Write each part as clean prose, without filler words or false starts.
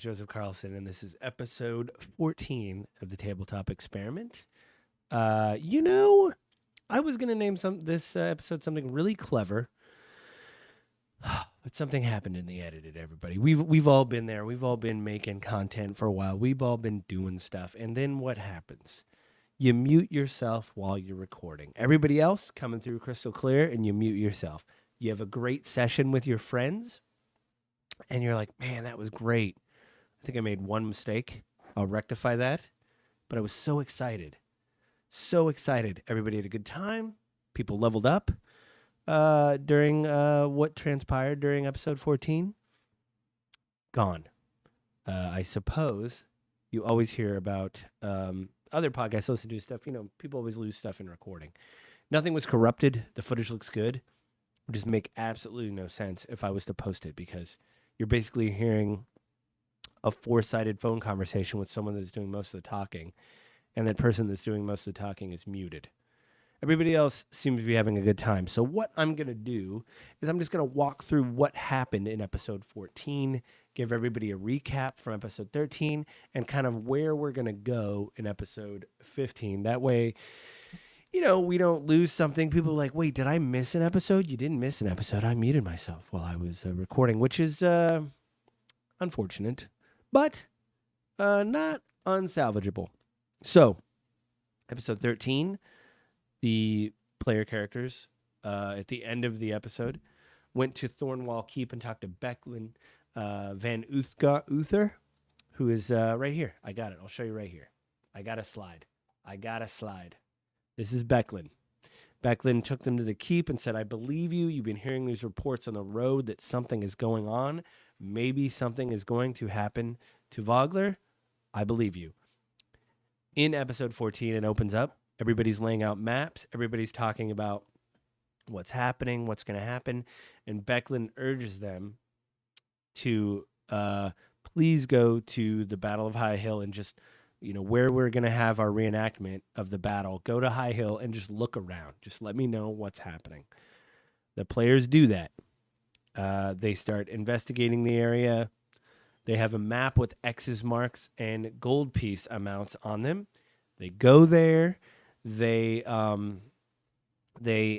is Joseph Carlson, and this is episode 14 of the Tabletop Experiment. I was going to name this episode something really clever, but something happened in the edited, everybody. We've all been there. We've all been making content for a while. We've all been doing stuff. And then what happens? You mute yourself while you're recording. Everybody else coming through crystal clear, and you mute yourself. You have a great session with your friends, and you're like, man, that was great. I think I made one mistake. I'll rectify that. But I was so excited. So excited. Everybody had a good time. People leveled up during what transpired during episode 14. Gone. I suppose you always hear about other podcasts listen to stuff. You know, people always lose stuff in recording. Nothing was corrupted. The footage looks good. It would just make absolutely no sense if I was to post it, because you're basically hearing a four-sided phone conversation with someone that's doing most of the talking, and that person that's doing most of the talking is muted. Everybody else seems to be having a good time. So what I'm going to do is I'm just going to walk through what happened in episode 14, give everybody a recap from episode 13, and kind of where we're going to go in episode 15. That way, you know, we don't lose something. People are like, wait, did I miss an episode? You didn't miss an episode. I muted myself while I was recording, which is unfortunate, but not unsalvageable. So, episode 13, the player characters at the end of the episode went to Thornwall Keep and talked to Becklin Van Uther, who is right here. I got it. I'll show you right here. I got a slide. This is Becklin. Becklin took them to the keep and said, I believe you. You've been hearing these reports on the road that something is going on. Maybe something is going to happen to Vogler. I believe you. In episode 14, it opens up. Everybody's laying out maps. Everybody's talking about what's happening, what's going to happen. And Becklin urges them to please go to the Battle of High Hill and just, you know, where we're going to have our reenactment of the battle. Go to High Hill and just look around. Just let me know what's happening. The players do that. They start investigating the area. They have a map with X's marks and gold piece amounts on them. They go there. They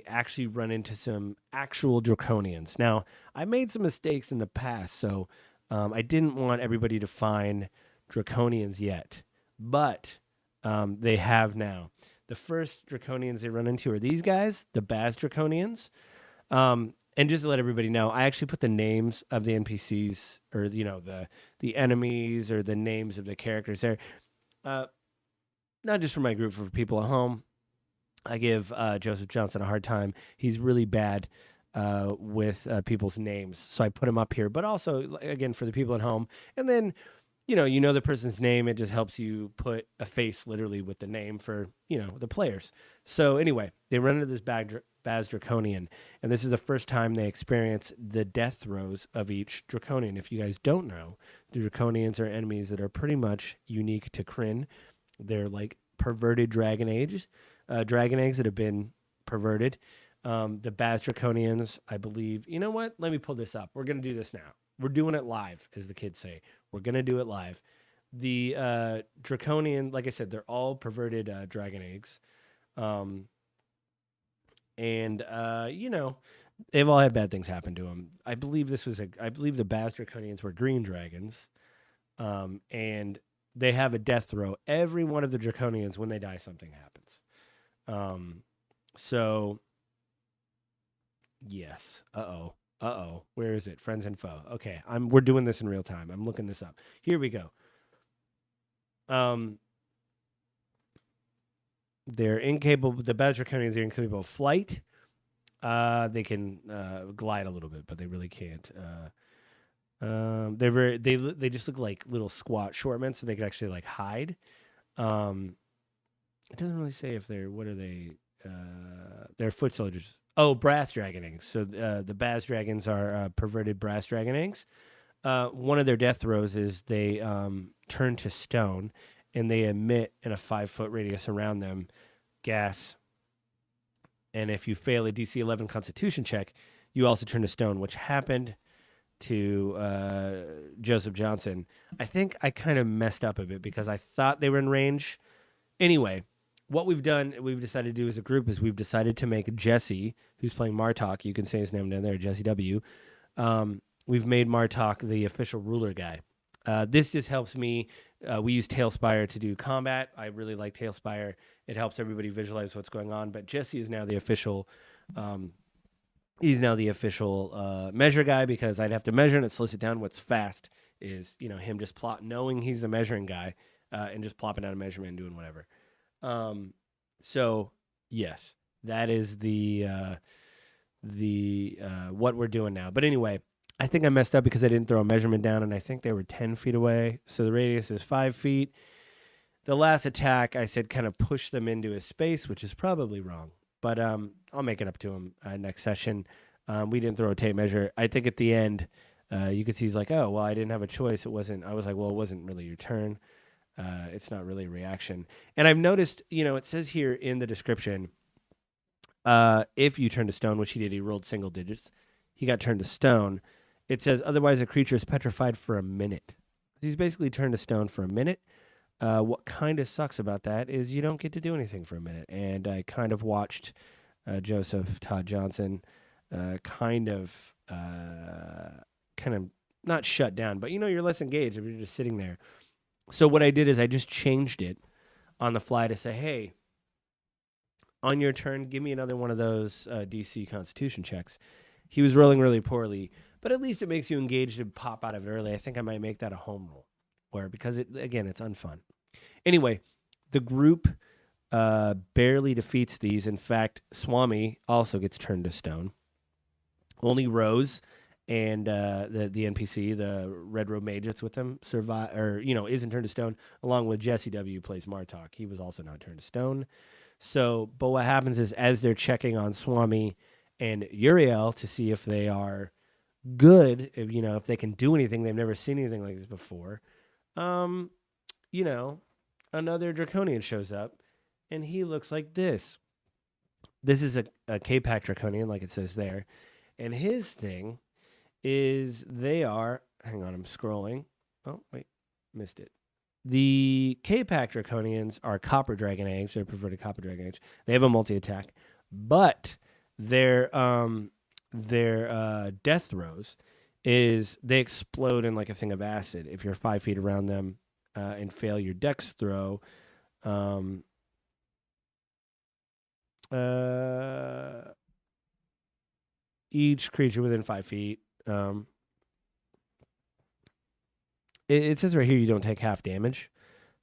actually run into some actual draconians. Now, I made some mistakes in the past, so I didn't want everybody to find draconians yet, but they have now. The first draconians they run into are these guys, the Baz draconians. And just to let everybody know, I actually put the names of the NPCs, or, you know, the enemies, or the names of the characters there. Not just for my group, for people at home. I give Joseph Johnson a hard time. He's really bad with people's names, so I put him up here. But also, again, for the people at home. And then, you know the person's name. It just helps you put a face literally with the name for, you know, the players. So anyway, they run into this Baz Draconian, and this is the first time they experience the death throes of each Draconian. If you guys don't know, the Draconians are enemies that are pretty much unique to Kryn. They're like perverted dragon eggs that have been perverted. The Baz Draconians, I believe. You know what? Let me pull this up. We're going to do this now. We're doing it live, as the kids say. We're going to do it live. The Draconian, like I said, they're all perverted dragon eggs. You know, they've all had bad things happen to them. I believe the Baz Draconians were green dragons. And they have a death throw. Every one of the Draconians, when they die, something happens. So, yes. Uh-oh. Where is it? Friends and foe. Okay, we're doing this in real time. I'm looking this up. Here we go. They're incapable. The Baz Draconians are incapable of flight. They can glide a little bit, but they really can't. They just look like little squat short men, so they could actually like hide. It doesn't really say if what are they? They're foot soldiers. Oh, brass dragon eggs. So the Baz dragons are perverted brass dragon eggs. One of their death throws is they turn to stone, and they emit in a 5-foot radius around them gas. And if you fail a DC 11 Constitution check, you also turn to stone, which happened to Joseph Johnson. I think I kind of messed up a bit because I thought they were in range. Anyway, what we've decided to do as a group is we've decided to make Jesse, who's playing Martok, you can say his name down there, Jesse W. We've made Martok the official ruler guy. This just helps me. We use Tailspire to do combat. I really like Tailspire. It helps everybody visualize what's going on. But Jesse is now the official. He's now the official measure guy because I'd have to measure and it slows it down. What's fast is him just knowing he's a measuring guy and just plopping out a measurement and doing whatever. So yes, that is the what we're doing now. But anyway, I think I messed up because I didn't throw a measurement down, and I think they were 10 feet away. So the radius is 5 feet. The last attack, I said kind of push them into his space, which is probably wrong. But I'll make it up to him next session. We didn't throw a tape measure. I think at the end, you could see he's like, oh, well, I didn't have a choice. I was like, well, it wasn't really your turn. It's not really a reaction. And I've noticed, it says here in the description, if you turn to stone, which he did, he rolled single digits. He got turned to stone. It says, otherwise a creature is petrified for a minute. He's basically turned to stone for a minute. What kind of sucks about that is you don't get to do anything for a minute. And I kind of watched Joseph Todd Johnson kind of not shut down, but you're less engaged if you're just sitting there. So what I did is I just changed it on the fly to say, hey, on your turn, give me another one of those DC Constitution checks. He was rolling really poorly, but at least it makes you engaged and pop out of it early. I think I might make that a home roll, because it's unfun. Anyway, the group barely defeats these. In fact, Swami also gets turned to stone. Only Rose and the NPC, the Red Robe Mage that's with them, survive, isn't turned to stone, along with Jesse W. who plays Martok. He was also not turned to stone. But what happens is as they're checking on Swami and Uriel to see if they are good, if they can do anything, they've never seen anything like this before. Another Draconian shows up, and he looks like this. This is a K-Pack Draconian, like it says there. And his thing is hang on, I'm scrolling. Oh, wait, missed it. The K-Pack Draconians are Copper Dragon Age. They're perverted Copper Dragon Age. They have a multi-attack, but their death throws is they explode in like a thing of acid. If you're 5 feet around them and fail your dex throw, each creature within 5 feet. It says right here you don't take half damage.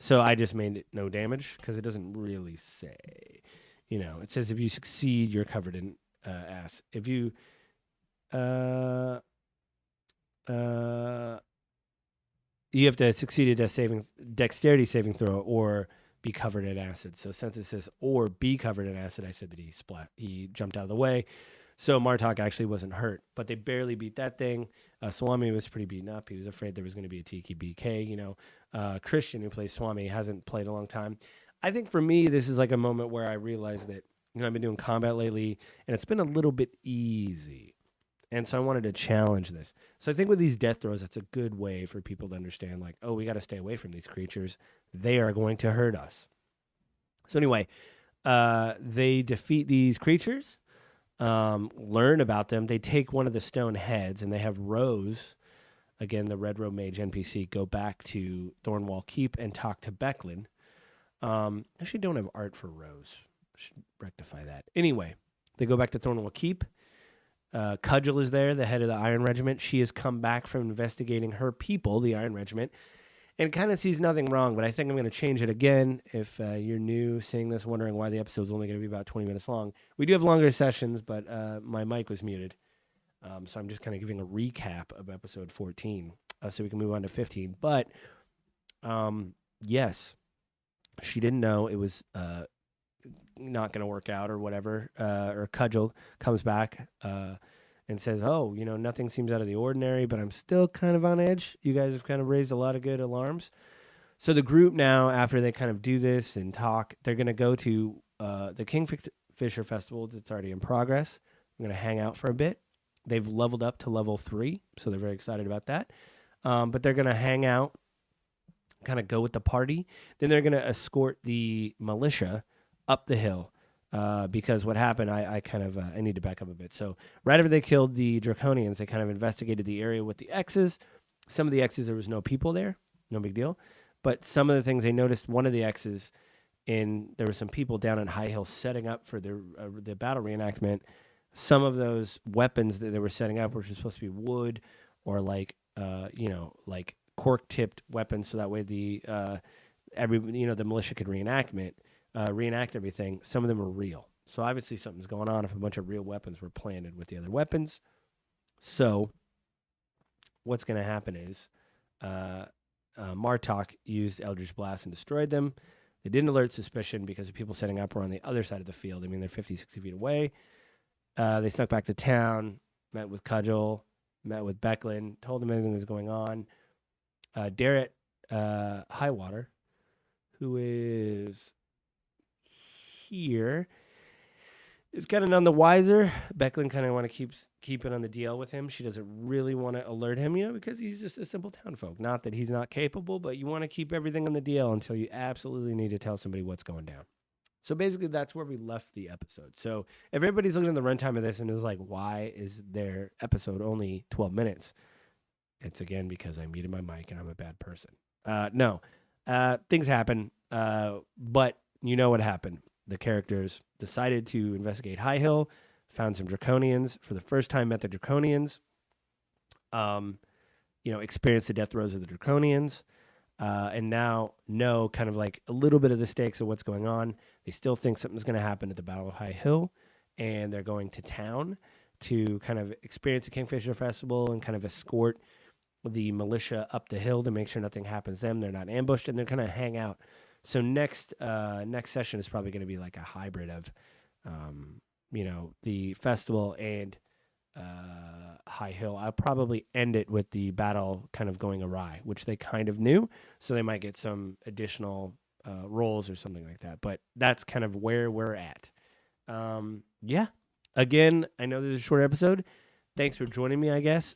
So I just made it no damage because it doesn't really say. It says if you succeed, you're covered in ass. If you you have to succeed a dexterity saving throw or be covered in acid. So since it says or be covered in acid, I said that he jumped out of the way. So Martok actually wasn't hurt, but they barely beat that thing. Swami was pretty beaten up. He was afraid there was going to be a Tiki BK. Christian, who plays Swami, hasn't played a long time. I think for me, this is like a moment where I realized that I've been doing combat lately, and it's been a little bit easy. And so I wanted to challenge this. So I think with these death throws, it's a good way for people to understand, like, oh, we got to stay away from these creatures. They are going to hurt us. So anyway, they defeat these creatures, learn about them. They take one of the stone heads, and they have Rose, again, the Red Robe Mage NPC, go back to Thornwall Keep and talk to Becklin. Actually don't have art for Rose. I should rectify that. Anyway, they go back to Thornwall Keep. Cudgel is there, the head of the Iron Regiment. She has come back from investigating her people, the Iron Regiment, and kind of sees nothing wrong, but I think I'm going to change it again. If you're new seeing this, wondering why the episode's only going to be about 20 minutes long. We do have longer sessions, but my mic was muted. So I'm just kind of giving a recap of episode 14 so we can move on to 15. But, yes, she didn't know it was not going to work out or whatever. Or Cudgel comes back and says, oh, nothing seems out of the ordinary, but I'm still kind of on edge. You guys have kind of raised a lot of good alarms. So the group now, after they kind of do this and talk, they're going to go to the Kingfisher Festival that's already in progress. I'm going to hang out for a bit. They've leveled up to level 3, so they're very excited about that. But they're going to hang out, kind of go with the party. Then they're going to escort the militia up the hill. Because what happened, I need to back up a bit. So right after they killed the Draconians, they kind of investigated the area with the X's. Some of the X's, there was no people there, no big deal. But some of the things they noticed, one of the X's, there were some people down in High Hill setting up for the battle reenactment. Some of those weapons that they were setting up, which were supposed to be wood or like cork tipped weapons, so that way the militia could reenact everything. Some of them were real, so obviously something's going on if a bunch of real weapons were planted with the other weapons. So what's going to happen is Martok used Eldritch Blast and destroyed them. They didn't alert suspicion because the people setting up were on the other side of the field. I mean, they're 50, 60 feet away. They snuck back to town, met with Cudgel, met with Becklin, told him everything was going on. Darrett Highwater, who is here, is kind of none the wiser. Becklin kind of want to keep it on the DL with him. She doesn't really want to alert him, because he's just a simple townfolk. Not that he's not capable, but you want to keep everything on the DL until you absolutely need to tell somebody what's going down. So basically, that's where we left the episode. So if everybody's looking at the runtime of this and is like, why is their episode only 12 minutes? It's, again, because I muted my mic and I'm a bad person. No. Things happen, but you know what happened. The characters decided to investigate High Hill, found some Draconians. For the first time, met the Draconians. Experienced the death throes of the Draconians. And now know kind of like a little bit of the stakes of what's going on. They still think something's going to happen at the Battle of High Hill, and they're going to town to kind of experience the Kingfisher Festival and kind of escort the militia up the hill to make sure nothing happens to them. They're not ambushed, and they're going to hang out. So next session is probably going to be like a hybrid of, the festival and High Hill. I'll probably end it with the battle kind of going awry, which they kind of knew, so they might get some additional rolls or something like that. But that's kind of where we're at. Again, I know this is a short episode. Thanks for joining me, I guess,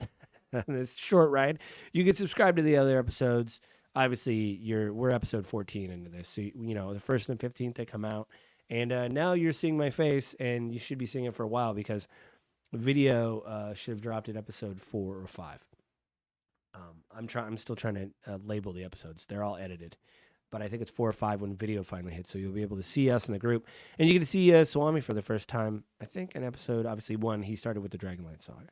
on this short ride. You can subscribe to the other episodes. Obviously, we're episode 14 into this, so the 1st and 15th they come out, and now you're seeing my face, and you should be seeing it for a while because video should have dropped at episode 4 or 5. I'm still trying to label the episodes. They're all edited, but I think it's 4 or 5 when video finally hits. So you'll be able to see us in the group, and you get to see Swami for the first time. I think in episode, obviously 1, he started with the Dragonlance saga.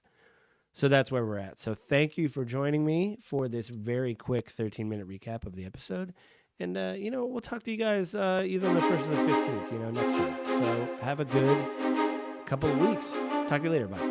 So that's where we're at. So thank you for joining me for this very quick 13-minute recap of the episode. And, we'll talk to you guys either on the 1st or the 15th, next time. So have a good couple of weeks. Talk to you later. Bye.